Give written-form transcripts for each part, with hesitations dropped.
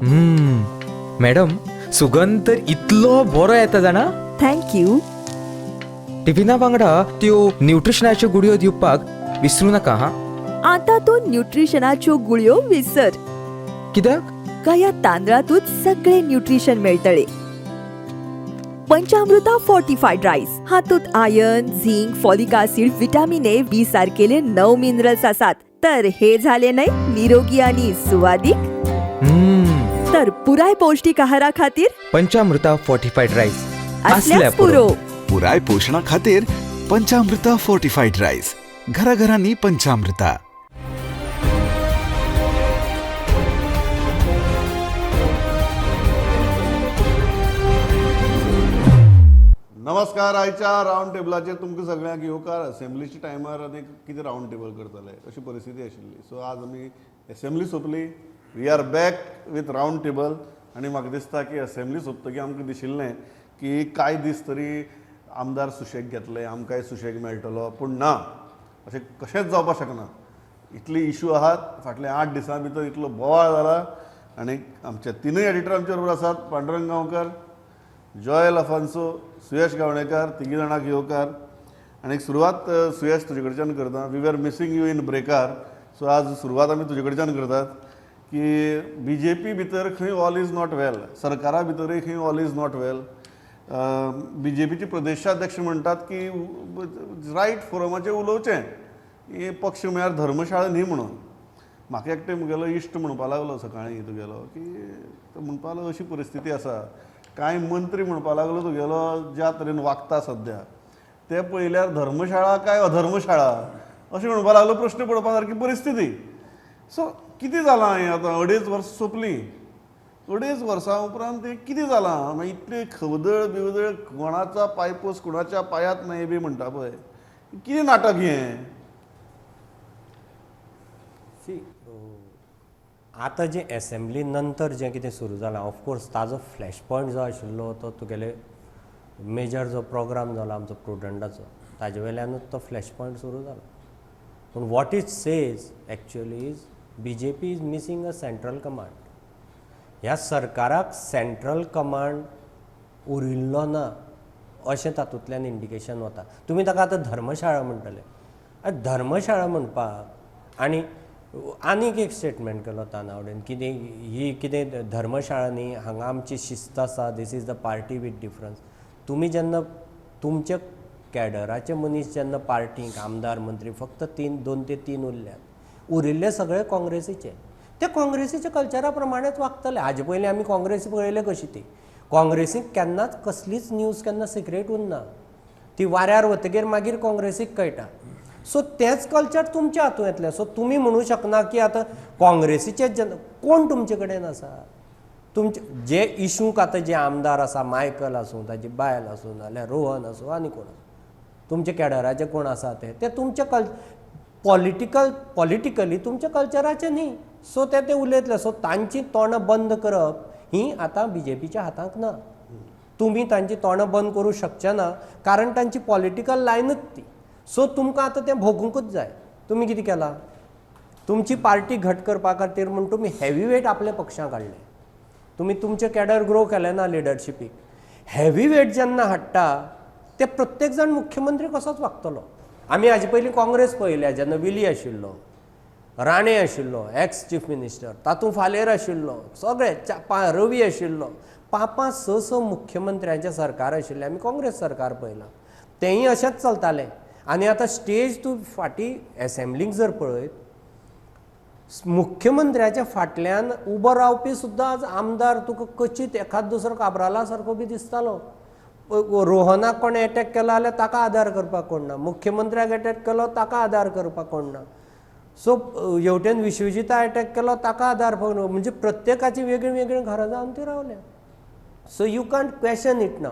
Madam, सुगंध तर इतलो बरो येता जाणा. थँक्यू. टिफिना वांगडा त्यो न्यूट्रिशनाच्यो गुडयो दिवपाक विसरू नका हा. आता तो न्यूट्रिशनाच्यो गुळयो विसर. कित्याक? का या तांदळातूच सगळे न्यूट्रिशन मेळटले. पंचामृता फोर्टिफाईड राईस हातूंत iron, zinc, folic acid, vitamin A, B सारकेले 9 मिनरल्स आसात. तर हे झाले नाही निरोगी आणि सुवादिक. तर पुराय पौष्टिक आहारा खातीर पंचामृता फोर्टिफाईड राईस असल्यास पुरो. पुराय पोषणा खातीर पंचामृता फोर्टिफाईड राईस. घराघरांनी पंचामृता. नमस्कार. आयच्या रावंड टेबलाचेर तुमकां सगळ्यांक येवकार. असेंब्लीच्या टायमार आनीक कितें रावंड टेबल करतले अशी परिस्थिती आशिल्ली. सो आज आमी असेंब्ली सोंपली. We are back with round table. आनी म्हाका दिसता की असेंब्ली सोंपतकीर आमकां दिशिल्लें की कांय दीस तरी आमदार सुशेग घेतले, आमकांय सुशेग मेळटलो. पूण ना, अशें कशेंच जावपाक शकना. इतली इशू आहात. फाटल्या 8 दिसां भितर इतलो बोवाळ जाला. आनी आमचे तिनूय एडिटर आमचे बरोबर आसात. पांडुरंग गांवकर, जॉयल अफान्सो, सुयश गावणेकार, तिगी जाणांक येवकार. आनी सुरवात सुयश तुजे कडच्यान करता. We are missing you in breaker. So आज सुरवात आमी तुजे कडच्यान करतात की BJP भितर खंय ऑल इज नॉट वेल, सरकारा भितरय खंय ऑल इज नॉट वेल. BJPचे प्रदेशाध्यक्ष म्हणटात की रायट फोरमाचेर उलोवचें. हे पक्ष म्हळ्यार धर्मशाळा न्ही म्हणून. म्हाका एकटे म्हगेलो इश्ट म्हणपा लागलो सकाळीं तुगेलो की तो म्हणपा लागलो अशी परिस्थिती आसा. कांय मंत्री म्हणपा लागलो तुगेलो ज्या तरेन वागता सद्या ते पळयल्यार धर्मशाळा काय अधर्मशाळा अशें म्हणपा लागलो. प्रश्न पडपा सारकी परिस्थिती. सो कितें जालां हें आतां? 2.5 वर्सां सोंपलीं. 2.5 वर्सां उपरांत हें कितें जालां? मागीर इतली खवदळ बिवदळ, कोणाचा पायपोस कोणाच्या पांयात नाही बी म्हणटा पळय, कितें नाटक हें? आतां जे असेंब्ली नंतर जें कितें सुरू जालां, ऑफकोर्स ताजो फ्लॅश पॉयंट जो आशिल्लो तो तुगेले मेजर जो प्रोग्राम जाला आमचो प्रुडंटाचो, ताजे वयल्यानूच तो फ्लॅश पॉयंट सुरू जाला. पूण what it says actually is BJP is missing a central command. ह्या सरकाराक सेंट्रल कमांड उरिल्लो ना अशें तातूंतल्यान इंडिकेशन वता. तुमी ताका आतां धर्मशाळा म्हणटले. धर्मशाळा म्हणपाक आनीक एक स्टेटमेंट केलो तानावडेन कितें ही कितें धर्मशाळा न्ही, हांगा आमची शिस्त आसा, this is the party with difference. तुमी जेन्ना तुमचे कॅडराचे मनीस जेन्ना पार्टीक आमदार मंत्री फक्त 2 ते 3 उरल्यात, उरिल्ले सगळे काँग्रेसीचे. ते काँग्रेसीच्या कल्चरा प्रमाणेच वागतले. हाजे पयलीं आमी काँग्रेसी पळयले कशी ती. काँग्रेसीक केन्नाच कसलीच न्यूज केन्ना सिक्रेट उरना. ती वाऱ्यार वतगीर मागीर काँग्रेसीक कळटा. सो तेंच कल्चर तुमच्या हातूंत येतलें. सो तुमी म्हणू शकना की आतां काँग्रेसीचे कोण तुमचे कडेन आसा. तुमचे जे इशूक आतां जे आमदार आसा, मायकल आसूं, ताजी बायल आसूं, नाल्यार रोहन आसूं, आनी कोण आसूं, तुमचे कॅडराचे कोण आसा ते तुमचे पॉलिटिकली तुमच्या कल्चराचे न्ही. सो ते उलयतले. सो तांची तोंडां बंद करप ही आतां BJPच्या हातांत ना. तुमी तांची तोंडां बंद करूं शकचे ना, कारण तांची पॉलिटिकल लायनच ती. सो तुमकां आतां तें भोगूंकूच जाय. तुमी कितें केलां? तुमची पार्टी घट करपा खातीर म्हूण तुमी हेवी वेट आपल्या पक्षांक हाडले. तुमी तुमचे कॅडर ग्रो केले ना लिडरशिपीक. हेवी वेट जेन्ना हाडटा ते प्रत्येक जाण मुख्यमंत्री कसोच वागतलो. आमी हाजे पयलीं काँग्रेस पळयल्या जेन्ना विली आशिल्लो, राणे आशिल्लो एक्स चीफ मिनिस्टर, तातूंत फालेर आशिल्लो, सगळे रवी आशिल्लो, 5-6 मुख्यमंत्र्यांचे सरकार आशिल्ले. आमी काँग्रेस सरकार पळयलां, तेंय अशेंच चलतालें. आनी आतां स्टेज तूं फाटीं असेंब्लीक जर पळयत, मुख्यमंत्र्याच्या फाटल्यान उबो रावपी सुद्दां आज आमदार तुका क्वचित एखाद दुसरो काबराला सारको बी दिसतालो. रोहनाक कोणें एटॅक केलो जाल्यार ताका आदार करपाक कोण ना. मुख्यमंत्र्याक एटॅक केलो ताका आदार करपाक कोण ना. सो हेवटेन विश्वजिता एटॅक केलो ताका आदार करपाक ना. म्हणजे प्रत्येकाची वेगळीं वेगळीं घरां जावन ती रावल्या. So you can't question it ना.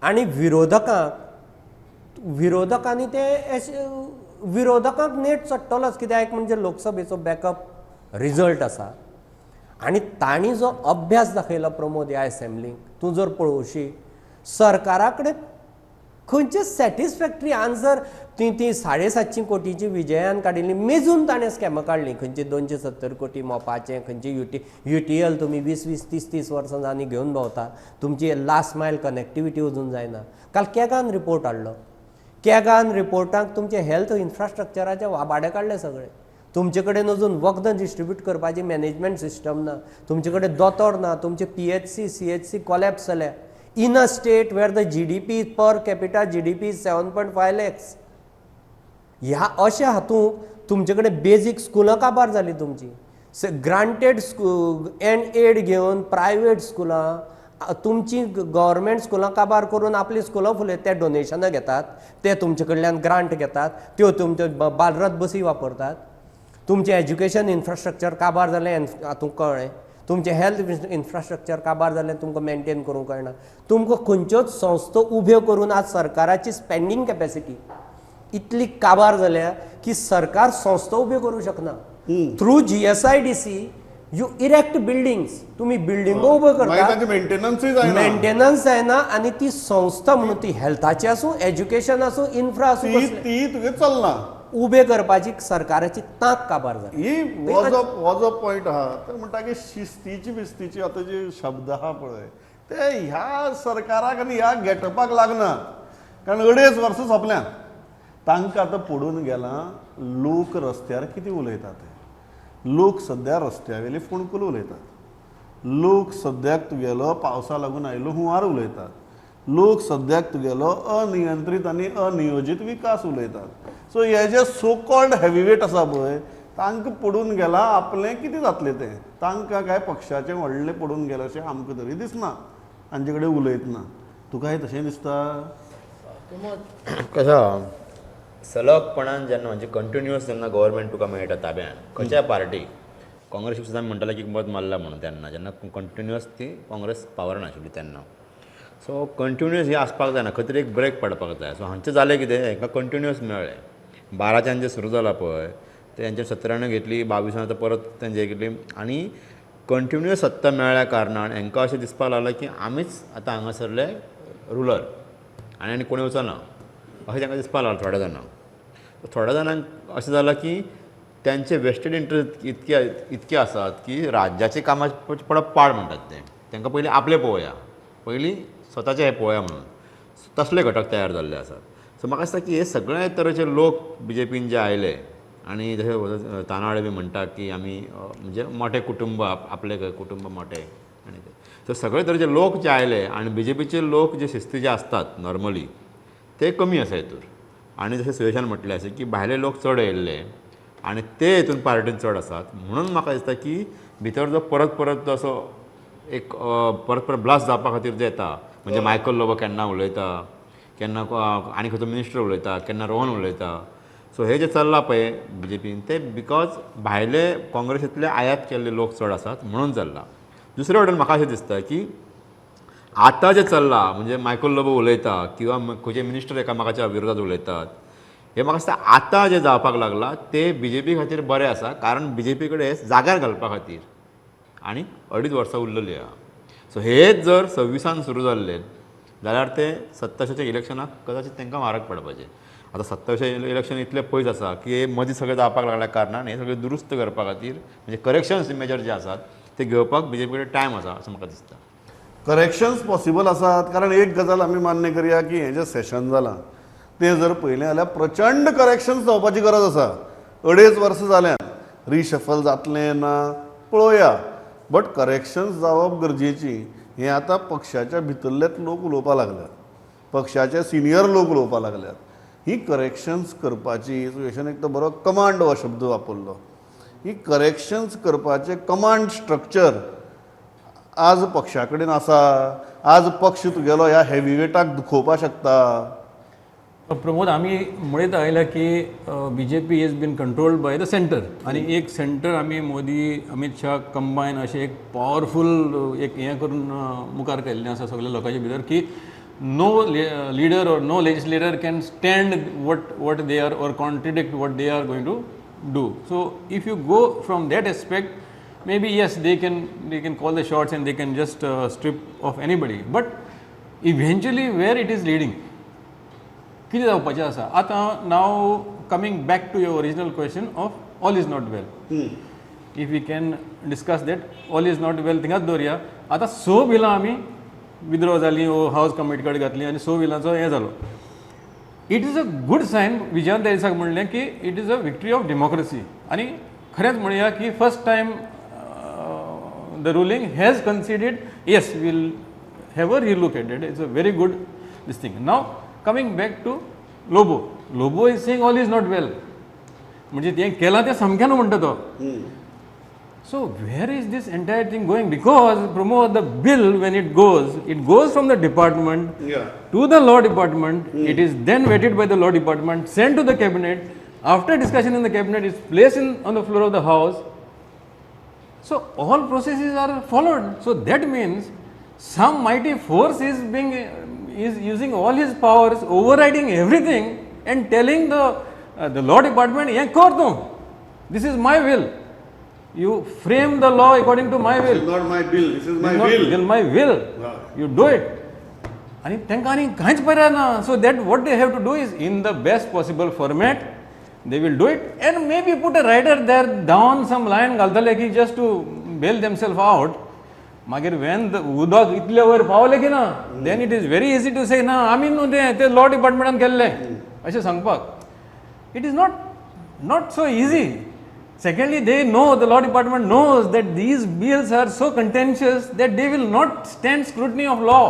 आनी विरोधकांनी ते विरोधकांक नेट चडटलोच. कित्याक म्हणजे लोकसभेचो बॅकअप रिजल्ट आसा. आनी तांणी जो अभ्यास दाखयलो प्रमोद ह्या असेंब्लीक तूं जर पळोवशी, सरकारा कडेन खंयचे सॅटिस्फॅक्टरी आन्सर ती 750 कोटीची विजयान काडिल्ली मेजून ताणें स्कॅमां काडली खंयचे 270 कोटी मोपाचे खंयचे UTL तुमी 20-20 30-30 वर्सां जानी घेवन भोंवता तुमची लास्ट मायल कनेक्टिविटी अजून जायना काल कॅगान रिपोर्ट हाडलो कॅगान रिपोर्टाक तुमचे हेल्थ इन्फ्रास्ट्रक्चराचे वाबाडे काडले सगळे तुमचे कडेन अजून वखदां डिस्ट्रिब्यूट करपाची मॅनेजमेंट सिस्टम ना तुमचे कडेन दोतोर ना तुमचे PHC CHC कॉलॅप्स जाल्या in a state where the GDP per capita GDP 7.5 lakhs ह्या अशा हातूंत तुमचे कडेन बेजीक स्कुलां काबार जाली तुमची ग्रांटेड एंड एड घेवन प्रायवेट स्कुलां तुमची गव्हर्मेंट स्कुलां काबार करून आपली स्कुलां फुले ते डोनेशनां घेतात ते तुमचे कडल्यान ग्रांट घेतात त्यो तुमचे बालरथ बसी वापरतात तुमचे एज्युकेशन इन्फ्रास्ट्रक्चर काबार जालें हातूंत कळ्ळें तुमचे हेल्थ इन्फ्रास्ट्रक्चर काबार जालें तुमकां मेंटेन करूंक कळना तुमकां खंयच्योच संस्था उब्यो करून आज सरकाराची स्पेंडींग कॅपेसिटी इतली काबार जाल्या की सरकार संस्था उब्यो करूं शकना through GSIDC you erect buildings तुम्ही बिल्डिंगो उबो करता मेंटेनन्स जायना आनी ती संस्था म्हणून ती हेल्थाची आसूं एज्युकेशन आसूं इन्फ्रा आसूं ती तुगे चलना उबे करपाची सरकाराची तांक काबार जाली ही हो जो पॉयंट आहा तो म्हणटा की शिस्तीची बिस्तीची आता जे शब्द आहा पळय ते ह्या सरकाराक आनी ह्या गेटअपाक लागना कारण 2.5 वर्सां सोंपल्यात तांकां आतां पडून गेलां लोक रस्त्यार कितें उलयतात लोक सद्या रस्त्यावेली फोणकुल उलयतात लोक सद्याक तुगेलो पावसा लागून आयिल्लो हुंवार उलयतात लोक सद्याक तुगेलो अनियंत्रीत आनी अनियोजीत विकास उलयतात सो हे जे सो कॉल्ड हेवीवेट आसा पळय तांकां पडून गेलां आपलें कितें जातलें तें तांकां काय पक्षाचें व्हडलें पडून गेलें अशें आमकां तरी दिसना तांचे कडेन उलयतना तुकाय तशें दिसता कसं सलगपणान जेन्ना म्हणजे कंटिन्युअस जेन्ना गव्हर्मेंट तुका मेळटा ताब्यान खंयच्याय पार्टी काँग्रेस सुद्दां म्हणटाले की मत मारला म्हणून तेन्ना जेन्ना कंटिन्युअस ती काँग्रेस पावरान आशिल्ली तेन्ना सो कंटिन्युअस हे आसपाक जायना खंय तरी एक ब्रेक पडपाक जाय सो हांचे जालें कितें हांकां कंटिन्युअस मेळ्ळें 12च्यान जे सुरू जाला पळय ते हांचे 17 घेतली 22 आतां परत तेंचे घेतली आनी कंटिन्युअस सत्ता मेळ्ळ्या कारणान हांकां अशें दिसपाक लागलें की आमीच आतां हांगासरले रुलर आनी कोणी वचना अशें तांकां दिसपाक लागलें थोड्या जाणांक अशें जालां की त्यांचे वेस्टेड इंट्रस्ट इतके आसात की राज्याचे कामाचे पडप पाड म्हणटात ते तांकां पयलीं आपले पळोवया पयलीं स्वताचे हे पळोवया म्हणून तसले घटक तयार जाल्ले आसात सो म्हाका दिसता की हे सगळे तरेचे लोक BJPन जे आयले आनी जशें तानावडे बी म्हणटा की आमी म्हणजे मोठे कुटुंब आपले कुटुंब मोठे आनी ते सगळे तरेचे लोक जे आयले आनी BJPचे लोक जे शिस्तीचे असतात नॉर्मली ते कमी आसा हितूर आनी जशें सुयेशान म्हटलें अशें की भायले लोक चड येयल्ले आनी ते हितून पार्टीन चड आसात म्हणून म्हाका दिसता की भितर जो परत असो एक परत ब्लास्ट जावपा खातीर जे येता म्हणजे मायकल लोबो केन्ना उलयता केन्ना आनी खंयचो मिनिस्टर उलयता केन्ना रोहन उलयता सो हे जे चल्लां पळय BJPन ते बिकॉज भायले काँग्रेसींतले आयात केल्ले लोक चड आसात म्हणून चल्ला दुसरे वटेन म्हाका अशें दिसता की आतां जे चल्लां म्हणजे मायकल लोबो उलयता किंवा खंयचे मिनिस्टर एकामेकाच्या विरोधात उलयतात हे म्हाका दिसता आतां जे जावपाक लागला ते BJP खातीर बरें आसा कारण BJP कडेन जाग्यार घालपा खातीर आनी 2.5 वर्सां उरलेलीं आहा सो हेच जर 26 सुरू जाल्ले जाल्यार ते 27च्या इलेक्शनाक कदाचित तांकां मारक पडपाचें आतां 27 इलेक्शन इतलें पयस आसा की हे मदीं सगळें जावपाक लागल्या कारणान हे सगळें दुरुस्त करपा खातीर म्हणजे करेक्शन्स मेजर जे आसात ते घेवपाक BJP कडेन टायम आसा असं म्हाका दिसता करेक्शन्स पॉसिबल आसात कारण एक गजाल आमी मान्य करया की हें जें सेशन जालां तें जर पयलें जाल्यार प्रचंड करेक्शन्स जावपाची गरज आसा 2.5 वर्सां जाल्यात रिशफल जातलें ना पळोवया बट करेक्शन्स जावप गरजेची हें आतां पक्षाच्या भितरलेच लोक उलोवपाक लागल्यात पक्षाचे सिनियर लोक उलोवपाक लागल्यात ही करेक्शन्स करपाची सुयेशान एक तो बरो कमांड हो शब्द वापरलो ही करेक्शन्स करपाचें कमांड स्ट्रक्चर आज पक्षा कडेन आसा आज पक्ष तुगेलो ह्या हेवीवेटाक दुखोवपाक शकता प्रमोद आम्ही म्हणत आयला की BJP is been controlled by the centre आणि एक सेंटर आम्ही मोदी अमित शाह कंबायन अशें एक पॉवरफूल एक हें करून मुखार केल्लें आसा सगळ्या लोकांच्या भितर की no leader or no legislator can stand what they are or contradict what they are going to do so if you go from that aspect maybe yes they can call the shots and they can just strip off anybody but eventually where it is leading कितें जावपाचें आसा आतां now coming back to your original question of all is not well if we can discuss that all is not well थिंगाच दवरया आतां 6 बिलां आमी withdraw जालीं वो हावस कमिटी कडेन घातलीं आनी 6 बिलांचो हें जालो it is a good sign विजयान देसाक म्हणलें की it is a victory of democracy आनी खरेंच म्हणया की first time the ruling has considered yes we'll have a relook at it it's a very good this thing now coming back to Lobo is saying all is not well म्हणजे तें केलां तें सामकें म्हणटा तो So where is this entire thing going? Because Pramod, the bill when it goes from the department to the law department. It is then vetted by the law department, sent to the cabinet. After discussion in the cabinet, it's placed on the floor of the house. So all processes are followed. So that means some mighty force is using all his powers, overriding everything, and telling the law department, "Yeah, kar do. This is my will. You frame the law according to my will. This is not my bill, this is my Not will. my will. You do it. आणि तांकां आनी कांयच पर्याय ना so that what they have to do is in the best possible format they will do it and may be put a rider there down some line घालतले की just to bail themselves out मागीर when उदक इतले वयर पावले की ना then it is very easy to say ना आमी न्हू ते लॉ डिपार्टमेंटान केल्ले अशें सांगपाक it is not so easy. Secondly, they know, the law department knows that these bills are so contentious that they will not stand scrutiny of law.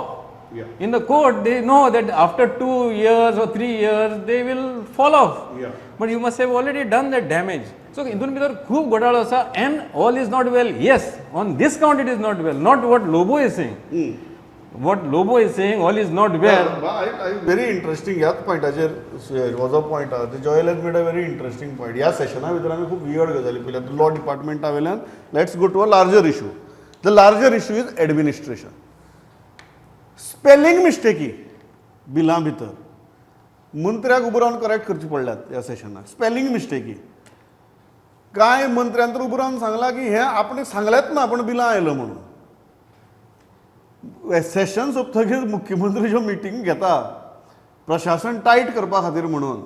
In the court, they know that after 2 years or 3 years, they will fall off. But you must have already done that damage. So, हितून भितर खूब घोटाळो आसा and all is not well. Yes, on this count it is not well. Not what Lobo is saying. What Lobo is saying, all is not well. Very interesting ह्याच पॉयंटाचेर was a point आहा ते Joel has made a very interesting point ह्या सेशना भितर आमी खूब weird गजाली पयल्या law डिपार्टमेंटा वयल्यान let's go to a larger issue the larger issue is administration spelling मिस्टेकी बिलां भितर मंत्र्याक उबो रावन करेक्ट करची पडल्यात ह्या सेशनाक स्पेलिंग मिस्टेकी कांय मंत्र्यान तर उबो रावन सांगलां की हें आपण सांगलेंच ना आपण बिलां आयलो म्हणून सेशन सोंपतकीर मुख्यमंत्री ज्यो मिटींग घेता प्रशासन टायट करपा खातीर म्हणून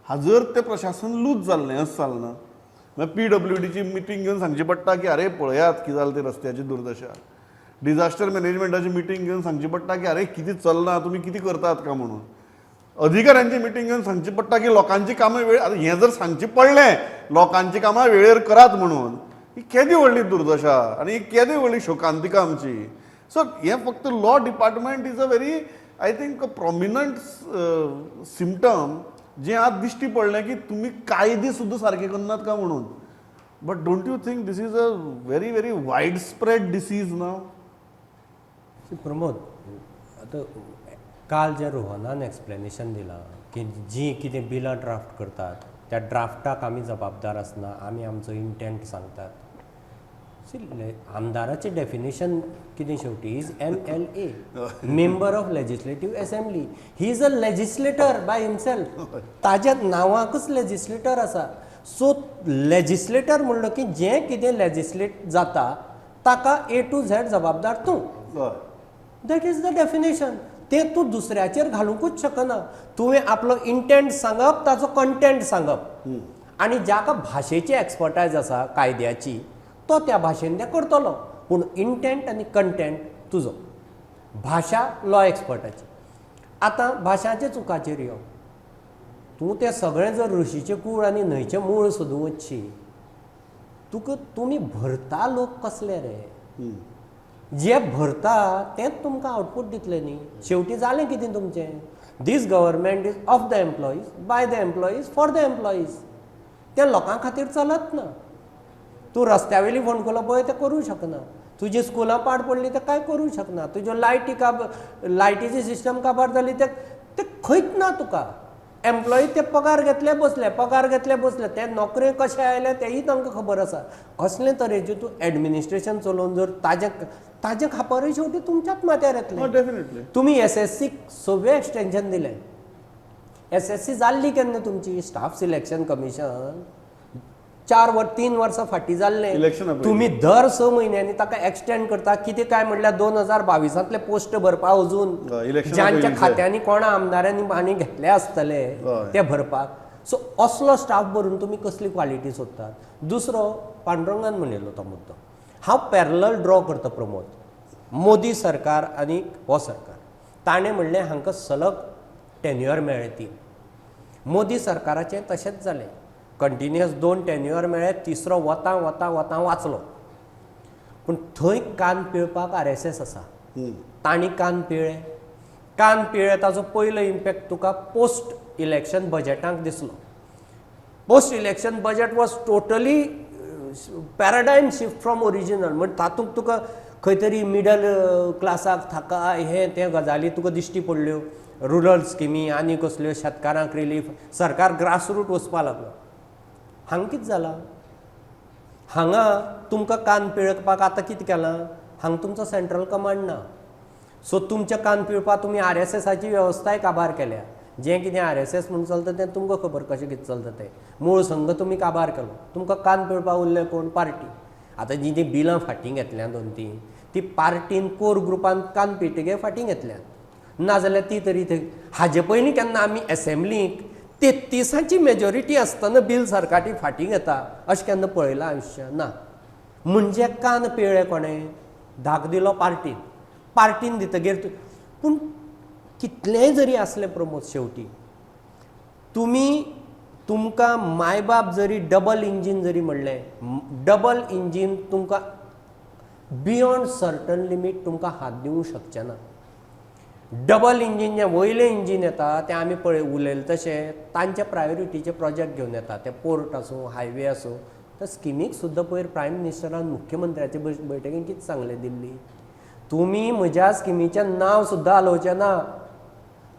हाजर तें प्रशासन लूज जाल्लें अस जालना मागीर PWDची मिटींग घेवन सांगची पडटा की अरे पळयात कितें जालें ते रस्त्याची दुर्दशा डिजास्टर मॅनेजमेंटाची मिटींग घेवन सांगची पडटा की अरे कितें चलना तुमी कितें करतात का म्हणून अधिकाऱ्यांची मिटींग घेवन सांगची पडटा की लोकांची कामां वेळ आतां हें जर सांगचें पडलें लोकांची कामां वेळेर करात म्हणून ही केदी व्हडली दुर्दशा आनी ही केदी व्हडली शोकांतिका आमची. सो हें फक्त law department is a very I think prominent symptom जें आज दिश्टी पडलें की तुमी कायदे सुद्दां सारके करनात का म्हणून but don't you think this is a very very wide spread disease now. Pramod आतां काल जे रोहनान एक्सप्लेनेशन दिलां की जी कितें बिलां ड्राफ्ट करतात त्या ड्राफ्टाक आमी जबाबदार आसना आमी आमचो इंटेंट सांगतात. आमदाराचें डेफिनेशन कितें शेवटी is MLA member of legislative assembly he is a legislator by himself ताज्या नांवाकच लेजिस्लेटर आसा. सो लेजिस्लेटर म्हणलो की जें कितें लेजिस्लेट जाता ताका A to Z जबाबदार तूं दॅट इज द डेफिनेशन. तें तूं दुसऱ्याचेर घालूंकूच शकना. तुवें आपलो इंटेंट सांगप ताचो कंटेंट सांगप आनी जाका भाशेची एक्सपर्टायज आसा कायद्याची तो त्या भाशेन तें करतलो पूण इंटेंट आनी कंटेंट तुजो भाशा लॉ एक्सपर्टाची. आतां भाशाच्या चुकाचेर यो तूं तें सगळें जर ऋषीचें कूळ आनी न्हंयचें मूळ सोदूं वचशी तुमी भरता लोक कसले रे जे भरता तेंच तुमकां आउटपूट दितले न्ही. शेवटी जालें कितें तुमचें this government is of the employees by the employees for the employees तें लोकां खातीर चलत ना. तूं रस्त्या वयली फोंडकुलां पळय तें करूं शकना तुजी स्कुलां पाड पडली तें कांय करूं शकना तुज्यो लायटीची सिस्टम काबार जाली तें खंयच ना तुका. एम्प्लॉई ते पगार घेतले बसले ते नोकरे कशे आयले तेही तांकां खबर आसा. कसले तरेचें तूं एडमिनिस्ट्रेशन चलोवन जर ताजे खापरय शेवटी तुमच्याच माथ्यार येतलें. डेफिनेटली तुमी SSCक 6वें एक्सटेंशन दिलें. SSC जाल्ली केन्ना तुमची स्टाफ सिलेक्शन कमिशन 3 वर्सां फाटीं जाल्ले Election पयलीं. तुम्ही दर 6 म्हयन्यांनी ताका एक्सटेंड करता कितें काय म्हणल्यार 2022 पोस्ट भरपा अजून हय, election ज्यांच्या पयलींचे. खात्यांनी कोणा आमदारांनी आनी घेतले आसतले हय. ते भरपाक सो असलो स्टाफ भरून तुम्ही कसली क्वालिटी सोदतात. दुसरो पांडुरंगान म्हणिल्लो तो मुद्दो हांव पॅरलल ड्रॉ करता प्रमोद. मोदी सरकार आनी हो सरकार ताणें म्हणलें हांकां सलग टेन्युअर मेळ्ळे 3. मोदी सरकाराचें तशेंच जालें. कंटिन्युअस 2 टेन्युअर मेळ्ळे, तिसरो वता वता वता वाचलो. पूण थंय कान पिळपाक RSS आसा. तांणी कान पिळे ताजो पयलो इम्पॅक्ट तुका पोस्ट इलेक्शन बजेटांक दिसलो. Post election budget was totally paradigm shift from original. म्हणजे तातूंत तुका खंय तरी मिडल क्लासाक थाकाय हे ते गजाली तुका दिश्टी पडल्यो. रुरल स्किमी आनी कसल्यो शेतकारांक रिलीफ सरकार ग्रासरूट वचपा लागलो. हांगा कितें जालां? हांगा तुमकां कान पिळपाक आतां कितें केलां? हांगा तुमचो सेंट्रल कमांड ना. सो तुमचे कान पिळपाक तुमी RSSची वेवस्थाय काबार केल्या. जें कितें RSS म्हणून चलता तें तुमकां खबर कशें कितें चलता तें. मूळ संघ तुमी काबार केलो. तुमकां कान पिळपाक उरले कोण? पार्टी. आतां जीं तीं बिलां फाटीं घेतल्या 2-3 ती पार्टीन कोर ग्रुपान कान पिळटगे फाटीं घेतल्यात. नाजाल्यार ती तरी थंय हाजे पयलीं केन्ना आमी एसेंब्लीक 33ची मेजॉरिटी आसतना बील सरकारी फाटीं घेता अशें केन्ना पळयलां आयुश्यात ना. म्हणजे कान पिळे कोणें? धाक दिलो पार्टीन दितगीर पूण कितलेंय जरी असलें प्रमोद शेवटी तुमकां मायबाप जरी डबल इंजीन जरी म्हणलें डबल इंजीन तुमकां बियॉन्ड सर्टन लिमीट तुमकां हात दिवंक शकचें ना. डबल इंजीन जें वयलें इंजीन येता तें आमी उलयले तशें तांचे प्रायोरिटीचे प्रोजेक्ट घेवन येता. ते पोर्ट आसूं हायवे आसूं त्या स्किमीक सुद्दां पयर प्रायम मिनिस्टरान मुख्यमंत्र्याचे बैठकीन कितें सांगलें दिल्ली? तुमी म्हज्या स्किमीचें नांव सुद्दां आलोवचें ना.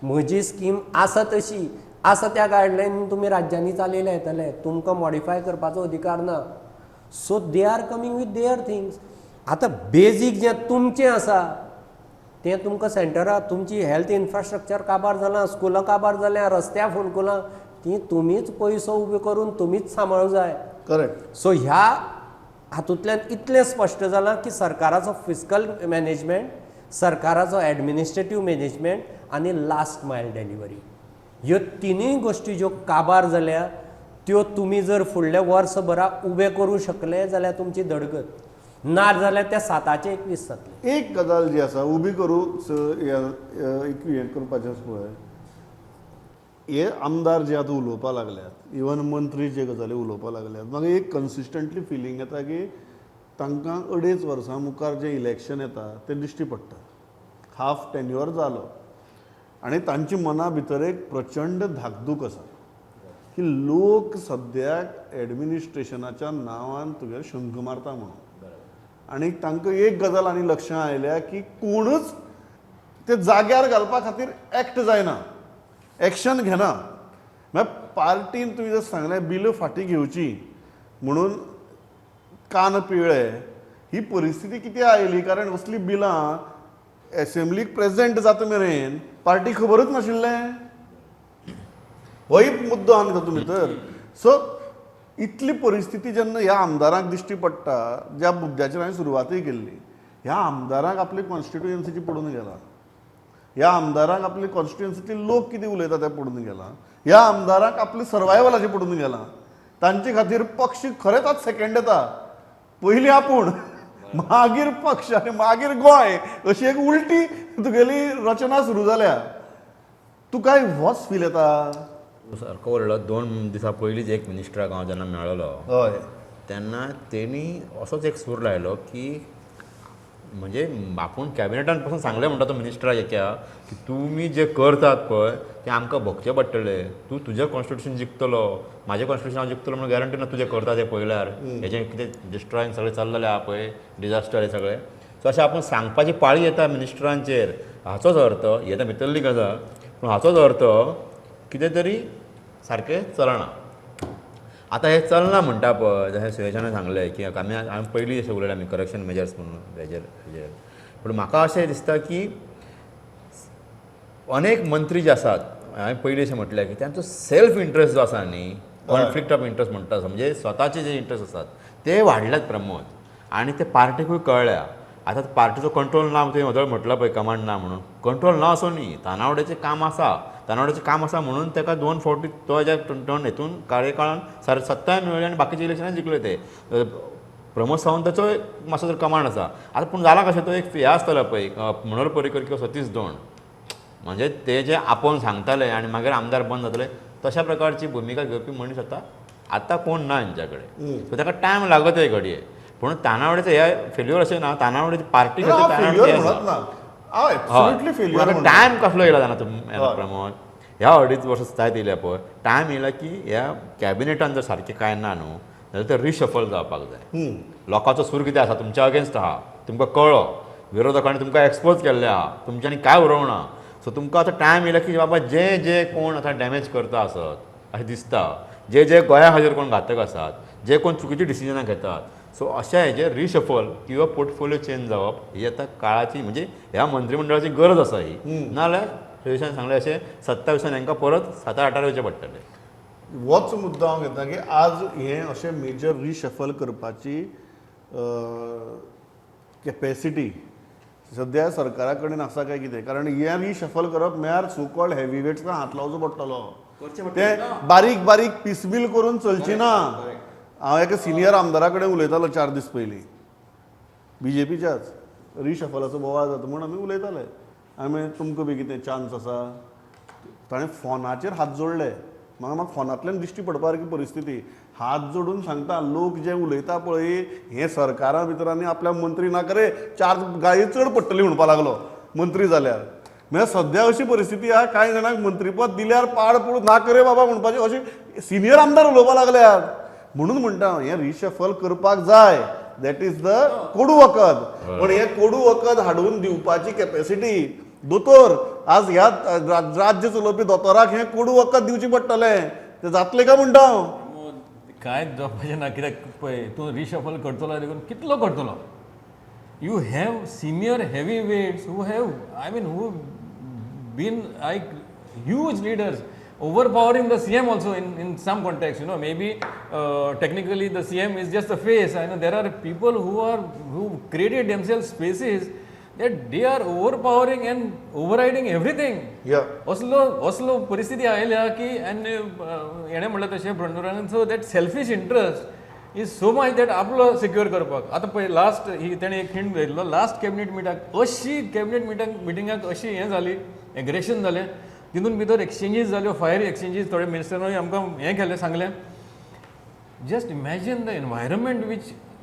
म्हजी स्कीम आसा तशी आसा त्या गायडलायन तुमी राज्यांनी चालयले येतले. तुमकां मॉडिफाय करपाचो अधिकार ना. So they are coming with their things. आतां बेजीक जें तुमचें आसा तें तुमकां सेंटराक तुमची हेल्थ इन्फ्रास्ट्रक्चर काबार जालां, स्कुलां काबार जाल्यां, रस्त्या फोंडकुलां ती तुमीच पयसो उबे करून तुमीच सांबाळूंक जाय. करेक्ट. सो ह्या हातूंतल्यान इतलें स्पश्ट जालां की सरकाराचो फिस्कल मॅनेजमेंट, सरकाराचो एडमिनिस्ट्रेटीव मॅनेजमेंट आनी लास्ट मायल डिलिव्हरी ह्यो तिनूय गोश्टी ज्यो काबार जाल्या त्यो तुमी जर फुडल्या वर्सभरा उबे करूं शकले जाल्यार तुमची धडगत. ना जाल्यार त्या 7चे 21 जातले. एक गजाल जी आसा उबी करूं हें करपाचें पळय हे आमदार जे आतां उलोवपा लागल्यात इवन मंत्री जे गजाली उलोवपा लागल्यात म्हाका एक कन्सिस्टंटली फिलींग येता की तांकां 2.5 वर्सां मुखार जें इलेक्शन येता तें दिश्टी पडटा. हाफ टेन्युअर जालो आनी तांची मना भितर एक प्रचंड धाकधूक आसा की लोक सद्याक एडमिनिस्ट्रेशनाच्या नांवान तुगे शंख मारता म्हणून. आनी तांकां एक गजाल आनी लक्षांत आयल्या की कोणूच ते जाग्यार घालपा खातीर एक्ट जायना, एक्शन घेना. म्हळ्यार पार्टीन तुवें जर सांगलें बिल फाटीं घेवची म्हणून कान पिळे ही परिस्थिती कितें आयली कारण असली बिलां एसेंब्लीक प्रेजेंट जाता मेरेन पार्टी खबरूच नाशिल्लें. हो एक मुद्दो आनी तातूंत भितर. सो इतली परिस्थिती जेन्ना ह्या आमदारांक दिश्टी पडटा ज्या मुद्द्याचेर हांवें सुरवातय केल्ली ह्या आमदारांक आपली कॉन्स्टिट्युएन्सीची पडून गेला. ह्या आमदारांक आपली कॉन्स्टिट्युएन्सीतले लोक कितें उलयता तें पडून गेलां. ह्या आमदारांक आपले सर्वायवलाचें पडून गेलां. तांचे खातीर पक्ष खरेंच आज सेकंड येता. पयलीं आपूण मागीर पक्ष आनी मागीर गोंय अशी एक उलटी तुगेली रचना सुरू जाल्या. तुका होच फील येता? सारको व्हडलो 2 दिसां पयलींच एक मिनिस्टराक हांव जेन्ना मेळ्ळो हय तेन्ना तेणी असोच एक सूर लायलो की म्हणजे आपूण कॅबिनेटान पासून सांगलें म्हणटा तो मिनिस्टराक एका की तुमी जे करतात पळय तें आमकां भोगचें पडटलें. तूं तुजें कॉन्स्टिट्युशन जिखतलो, म्हाजें कॉन्स्टिट्युशन हांव जिखतलो म्हणून गॅरंटी ना तुजें करता तें पळयल्यार. हेजें कितें डिस्ट्रॉयींग सगळें चल्लेलें आहा पळय डिजास्टर हें सगळें. सो अशें आपूण सांगपाची पाळी येता मिनिस्टरांचेर. हाचोच अर्थ ही आतां भितरली गजाल पूण हाचोच अर्थ कितें तरी सारकें चलना. आतां हें चलना म्हणटा पळय जशें सुयेशान सांगलें की हांवें पयलीं अशें उलयलें आमी करप्शन मेजर्स म्हणून हेजेर पूण म्हाका अशें दिसता की अनेक मंत्री जे आसात हांवें पयलीं अशें म्हटलें की तांचो सेल्फ इंट्रस्ट जो आसा न्ही कॉन्फ्लिक्ट ऑफ इंटरेस्ट म्हणटा म्हणजे स्वताचे जे इंटरेस्ट असतात ते वाडल्यात प्रमोद आणि ते पार्टीकूय कळल्या. आतां पार्टीचो कंट्रोल ना तुवें वदळ म्हटलं पळय कमांड ना म्हणून, कंट्रोल ना असो न्ही, तानावड्याचें काम आसा म्हणून ताका 2 फावटी तो ज्या टर्न हितून कार्यकाळान 27 मेळ्ळे आनी बाकीचे इलेक्शनां जिखले ते. प्रमोद सावंताचो मातसो जर कमांड आसा. आतां पूण जाला कशें तो एक हे आसतलो पळय मनोहर पर्रीकर किंवा सतीश धोंड, म्हणजे ते जे आपोवन सांगताले आनी मागीर आमदार बंद जातले तशा प्रकारची भुमिका घेवपी मनीस आतां कोण ना हेंच्या कडेन. सो ताका टायम लागत हे घडये. पूण तानावडेचं हे फेल्युअर अशें ना, तानावडेची पार्टी टायम कसलो येयला जाणा प्रमोद. ह्या 2.5 वर्सां जायत येयल्या पळय टायम येयला की ह्या कॅबिनेटान जर सारकें कांय ना न्हू जाल्यार ते रिशफल जावपाक जाय. लोकांचो सूर कितें आसा तुमच्या अगेन्स्ट आहा, तुमकां कळ्ळो, विरोधकांनी तुमकां एक्सपोज केल्ले आहा, तुमच्यांनी कांय उरोवना. सो तुमकां आतां टायम येयला की बाबा जे कोण आतां डॅमेज करता आसत अशें दिसता, जे गोंया खातीर कोण घातक आसात, जे कोण चुकीचीं डिसिजनां घेतात, सो अशा हेजे रिशफल किंवा पोर्टफोलियो चेंज जावप ही आतां काळाची म्हणजे ह्या मंत्रिमंडळाची गरज आसा ही. नाजाल्यार सुरेशान सांगलें अशें 27 हांकां परत 7-8 येवचें पडटलें. होच मुद्दो हांव घेता की आज हें अशें मेजर रिशफल करपाची कॅपेसिटी सद्या सरकारा कडेन आसा काय कितें. कारण हें रिशफल करप म्हळ्यार सो कॉल्ड हेवीवेट्सांक हात लावचो पडटलो. ते बारीक बारीक पिसबील करून चलची ना. हांव एका सिनियर आमदारा कडेन उलयतालो 4 दीस पयलीं BJPच्याच रिशफलाचो बोवाळ जाता म्हूण आमी उलयताले. हांवें तुमकां बी कितें चान्स आसा. ताणें फोनाचेर हात जोडले. म्हाका फोनांतल्यान दिश्टी पडपा सारकी परिस्थिती. हात जोडून सांगता लोक जे उलयता पळय हें सरकारा भितर आनी आपल्या मंत्री नाका रे 4 गाळी चड पडटली म्हणपा लागलो मंत्री जाल्यार. म्हळ्यार सद्या अशी परिस्थिती आहा कांय जाणांक मंत्रीपद दिल्यार पाड पडून नाका रे बाबा म्हणपाचें अशें सिनियर आमदार उलोवपा लागल्यात. म्हणून म्हणटा हें रिशफल करपाक जाय. दॅट इज द कोडू वखद. पण हें कोडू वखद हाडून दिवपाची कॅपेसिटी दोतोर आज ह्या राज्य चलोवपी दोतोराक हें कोडू वखद दिवचें पडटलें. तें जातलें काय म्हणटा हांव. कांयच जावपाचें ना. कित्याक पळय तूं रिशफल करतलो देखून कितलो करतलो. You have senior heavy weights who have who been like huge leaders overpowering the CM also in some context, maybe technically the CM is just a face. I know there are people who created themselves spaces that they are overpowering and overriding everything. असलो परिस्थिती आयल्या की and हेणें म्हणलें तशें फडणवीसान so that selfish interest is so much that आपलो secure करपाक. आतां पळय लास्ट ही तेणें एक हिंट दिल्लो लास्ट कॅबिनेट मिटाक अशी कॅबिनेट मिटिंगाक अशी हें जाली एग्रेशन जालें. तितून भितर एक्सचेंजीस जाल्यो फायर एक्सचेंजीस थोडे मिनिस्टरांनी आमकां हें केलें सांगलें. Just imagine the environment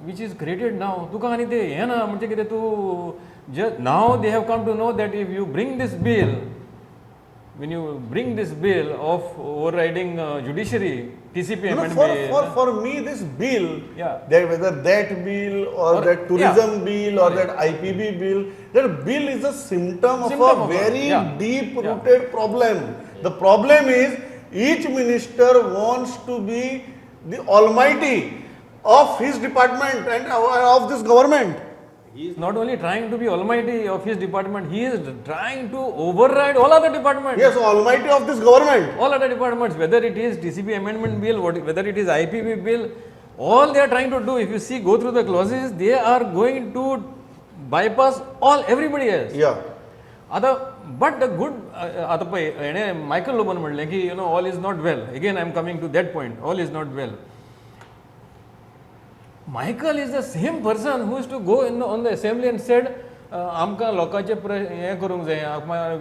which is created now. तुका आनी तें हें ना म्हणजे कितें तूं now they have come to know that if you bring this bill when you bring this bill of overriding judiciary TCP amendment for me this bill that whether that bill or that tourism bill or that IPB bill, that bill is a symptom of a very deep rooted problem. The problem is each minister wants to be the almighty of his department and of this government. He is not only trying to be almighty of his department, he is trying to override all other departments. Yes, almighty of this government. All other departments, whether it is TCP amendment bill, whether it is IPB bill, all they are trying to do, if you see, go through the clauses, they are going to bypass everybody else. आता but the good आता पळय हेणें Michael low bun म्हणलें की all is not well. Again I am coming to that point, all is not well. Michael is the same person who used to go on the assembly and said आमकां लोकांचे हें करूंक जाय,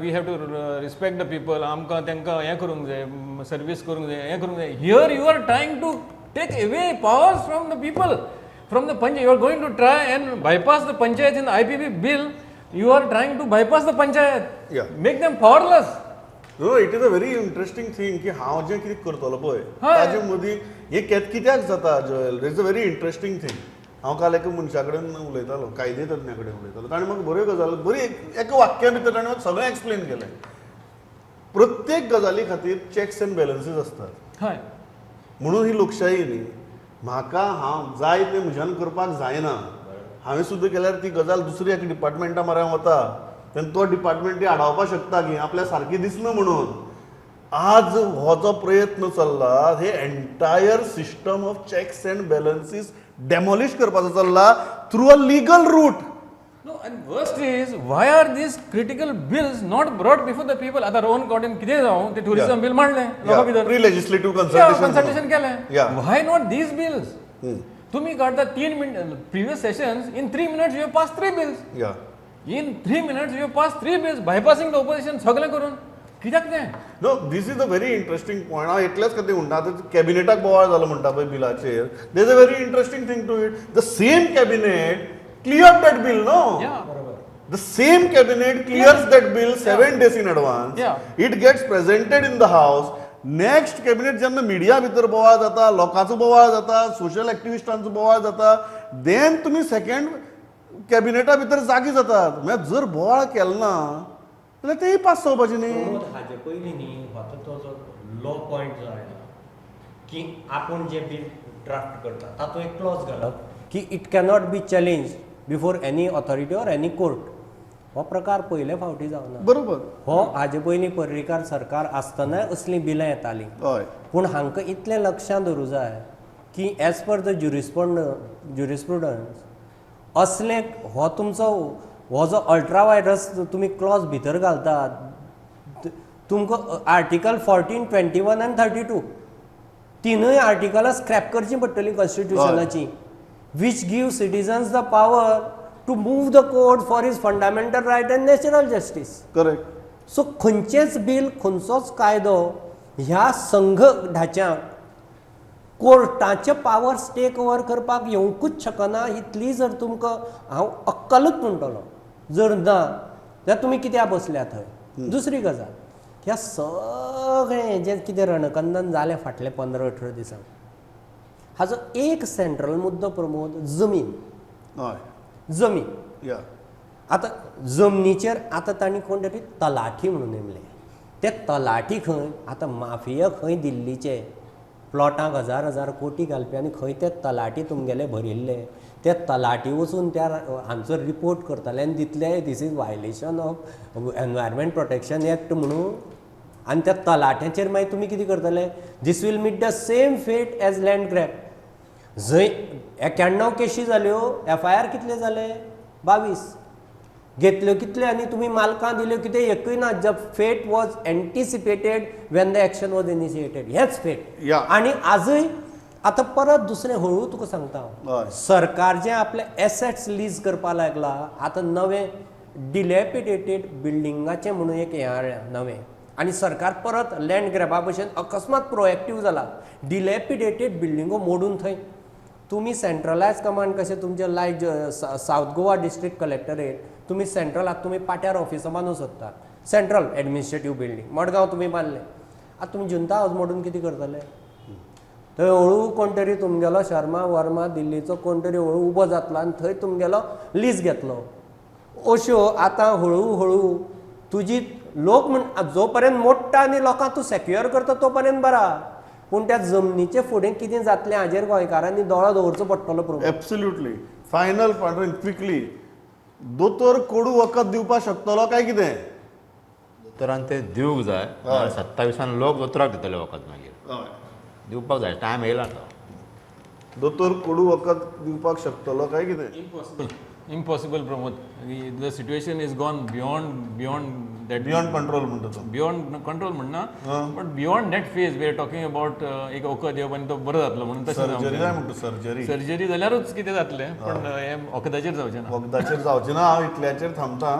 we have to respect the people, आमकां तांकां हें करूंक जाय, सर्वीस करूंक जाय, हें करूंक जाय. Here you are trying to take away powers from the people, from the panchayat. You are going to try and bypass the panchayat in the IPB bill. You are trying to bypass the panchayat, make them powerless. No, it is a very interesting thing की हांव जें कितें करतलो पळय ताजे मदीं हें कित्याक जाता Joel. It's a very interesting thing. हांव काल एका मनशा कडेन उलयतालो, कायदे तज्ञा कडेन उलयतालो. ताणें म्हाका बऱ्यो गजाली बरी एका वाक्या भितर ताणें म्हाका सगळें एक्सप्लेन केलें. प्रत्येक गजाली खातीर चॅक्स एंड बॅलन्सीस आसतात. म्हणून ही लोकशाही न्ही. म्हाका हांव जाय तें म्हज्यान करपाक जायना. हांवें सुद्दां केल्यार ती गजाल दुसरी एका डिपार्टमेंटा म्हऱ्यान वता तेन्ना तो डिपार्टमेंट ती आडावपाक शकता की आपल्या सारकी दिसना म्हणून. आज हो जो प्रयत्न चल्ला हे entire system of checks and balances demolish करपाचो चल्ला through a legal route. No, and worst is, why are these critical bills not brought before the people? आता रोहन कॉटेन किती जाऊन ते टुरिझम बिल मांडले लोकां भितर प्री लेजिस्लेटिव्ह कन्सल्टेशन कन्सल्टेशन केलें. Why not these bills? तुम्ही काढता 3 minute previous sessions in 3 minutes you have passed 3 bills. In 3 minutes you have passed 3 bills bypassing the opposition सगळें करून कित्याक तें? No this is a very interesting point. हांव इतलेंच खातीर म्हणटा आतां कॅबिनेटाक बोवाळ जालो म्हणटा पळय बिलाचेर. There is a very interesting thing to it. The same cabinet cleared that bill, no? Yeah. The same cabinet clears that bill 7 days in advance. Yeah. It gets presented in the house. Next cabinet जेन्ना media भितर बोवाळ जाता, लोकांचो बोवाळ जाता, social एक्टिविस्टांचो बोवाळ जाता, then तुम्ही सेकंड कॅबिनेटा भितर जागी जातात. म्हणजे जर बोवाळ केलो ना जाल्यार तेही पास जावपाची न्ही. हाजे पयलीं न्ही होतो तो जो लॉ पॉयंट जो आयला की आपण जे बिल ड्राफ्ट करता तातूंत एक क्लॉज घालप की it cannot be challenge before any authority or any court. हो प्रकार पयले फावटी जावना. बरोबर. हो हाजे पयलीं पर्रीकार सरकार आसतनाय असलीं बिलां येतालीं. हय. पूण हांकां इतलें लक्षांत दवरूं जाय की एज पर द ज्युरिस्प्रुडन्स असले हो तुमचो हो जो अल्ट्रा वायरस तुमी क्लॉज भितर घालतात तुमकां आर्टिकल 14, 21 आनी 32 तिनूय आर्टिकलां स्क्रॅप करचीं पडटलीं कॉन्स्टिट्युशनाची. which gives citizens the power to move the court for his fundamental right and natural justice. Correct. So खंयचेच बिल खंयचोच कायदो ह्या संघ ढाच्याक कोर्टाचे पावर्स टेक ओवर करपाक येवंकूच शकना. इतली जर तुमकां हांव अक्कलूच म्हणटलो जर ना जाल्यार तुमी कित्याक बसल्या थंय. दुसरी गजाल ह्या सगळें जें कितें रणकंदन जालें फाटले 15-18 दिसांक हाजो एक सेंट्रल मुद्दो प्रमोद जमीन. हय. जमीन या. आतां जमनीचेर आतां तांणी कोण तरी तलाठी म्हणून नेमले. ते तलाठी खंय आतां माफिया खंय दिल्लीचे प्लॉटांक 1000 कोटी घालपी आनी खंय ते तलाठी तुमगेले भरिल्ले. ते तलाठी वचून त्या हांचो रिपोर्ट करताले आनी दितले this is violation of environment protection act म्हणून. आनी त्या तलाट्याचेर मागीर तुमी कितें करतले this will meet the same fate as land grab. जंय 91 केशी जाल्यो FIR कितले जाले 22 घेतल्यो कितले आनी तुमी मालकां दिल्यो कितें एकूय ना. द फेट was anticipated Wien the action was initiated. हेच फेट. आनी आजूय आतां परत दुसरें हळू तुका सांगता हांव. सरकार जें आपले एसेट्स लीज करपाक लागला आतां नवें डिलॅपिडेटेड बिल्डिंगाचें म्हणून एक हें हाडलें नवें. आनी सरकार परत लँड ग्रॅबा भशेन अकस्मात प्रोएक्टीव जाला. डिलॅपिडेटेड बिल्डिंगो मोडून थंय तुमी सेंट्रलायज कमांड कशें तुमचें लायक सावथ गोवा डिस्ट्रिक्ट कलेक्टरेट तुमी सेंट्रलाक तुमी पाट्यार ऑफिसां बांदूंक सोदता. सेंट्रल एडमिनिस्ट्रेटीव बिल्डींग मडगांव तुमी बांदलें. आतां तुमी जुंता हावज मोडून कितें करतले. थंय हळू कोण तरी तुमगेलो शर्मा वर्मा दिल्लीचो कोण तरी हळू उबो जातलो आनी थंय तुमगेलो लीज घेतलो. अश्यो आतां हळू हळू तुजी लोक म्हण जो पर्यंत मोडटा आनी लोकांक तूं सेक्युअर करता तो पर्यंत बरा. पूण त्या जमनीचे फुडें कितें जातलें हाजेर गोंयकारांनी दोळो दवरचो पडटलो. प्रभू एब्सोल्युटली. फायनल पार्टन क्विकली दोतोर कोडू वखद दिवपाक शकतलो काय कितें. दोतोरान ते दिवंक जाय. 27 लोक दोतोराक दितले वखद मागीर दिवपाक जाय. टायम येयला तो. दोतोर कोडू वखद दिवपाक शकतलो काय कितें. Impossible, Pramod. The situation is gone beyond that. Beyond control म्हणटा तो. Beyond control म्हणना. But beyond that phase we are talking about एक वखद येवप आनी तो बरो जातलो म्हणून तशें सर्जरी जाय म्हणटा. सर्जरी. सर्जरी जाल्यारूच कितें जातलें पण हें वखदाचेर जावचें ना. वखदाचेर जावचें ना. हांव इतल्याचेर थांबता.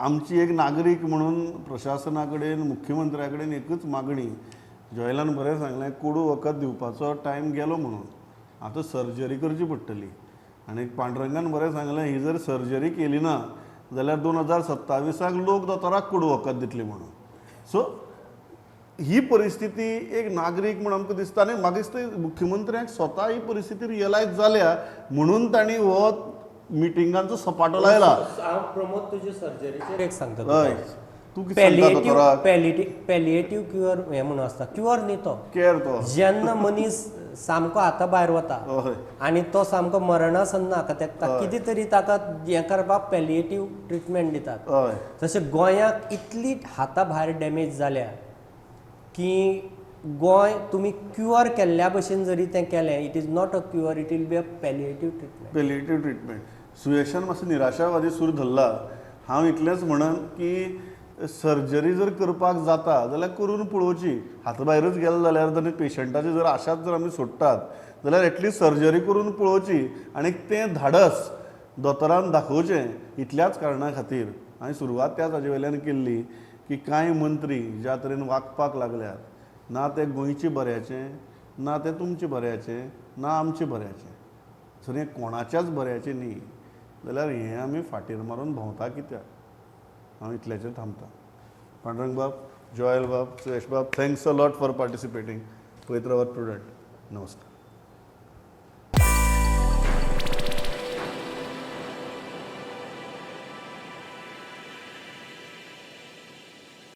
आमची एक नागरीक म्हणून प्रशासना कडेन मुख्यमंत्र्या कडेन एकूच मागणी. जॉयलान बरें सांगलें कोडू वखद दिवपाचो टायम गेलो म्हणून आतां सर्जरी करची पडटली. आनी पांडुरंगान बरें सांगलें ही जर सर्जरी केली ना जाल्यार 2027 लोक दोतोराक कोडू वखद दितले म्हणून. सो ही परिस्थिती एक नागरीक म्हणून आमकां दिसता आनी म्हाका दिसता मुख्यमंत्र्याक स्वता ही परिस्थिती रियलायज जाल्या म्हणून तांणी हो मिटिंगांचो सपाटो लायला. हांव प्रमोद तुजे सर्जरीचेर एक सांगता. हय. तूं कितें सांगता दोतोराक. पॅलिएटिव्ह क्युअर हें म्हणून आसता. क्युअर न्ही तो केअर तो. जेन्ना मनीस सामको हाता भायर वता आनी तो सामको मरणासन्न तेका कितें तरी ताका हें करपाक पॅलिएटिव्ह ट्रिटमेंट दितात. तशें गोंयाक इतली हाता भायर डॅमेज जाल्या की गोंय तुमी क्युअर केल्ल्या भशेन जरी तें केलें, it is not a cure, it will be a palliative treatment. Palliative treatment. सुयेशान मातसो निराशावादी सूर धरला. हांव इतलेंच म्हणन की सर्जरी जर करपाक जाता जाल्यार करून पळोवची. हातभायरच गेलो जाल्यार जर पेशंटाची जर आशाच जर आमी सोडटात जाल्यार एटलिस्ट सर्जरी करून पळोवची आनी तें धाडस दोतोरान दाखोवचें. इतल्याच कारणां खातीर हांवें सुरवात त्याच हाजे वयल्यान केल्ली की कांय मंत्री ज्या तरेन वागपाक लागल्यात, ना ते गोंयचे बऱ्याचें, ना ते तुमचे बऱ्याचें, ना आमचे बऱ्याचें. जर हें कोणाच्याच बऱ्याचें न्ही जाल्यार हें आमी फाटीर मारून भोंवता कित्याक? हांव इतल्याचेर थांबता. पांडुरंग बाब, जोयल बाब, सुयेश बाब, थँक्स अ लॉट फॉर पार्टिसिपेटींग. पळयत रावात प्रुडंट. नमस्कार.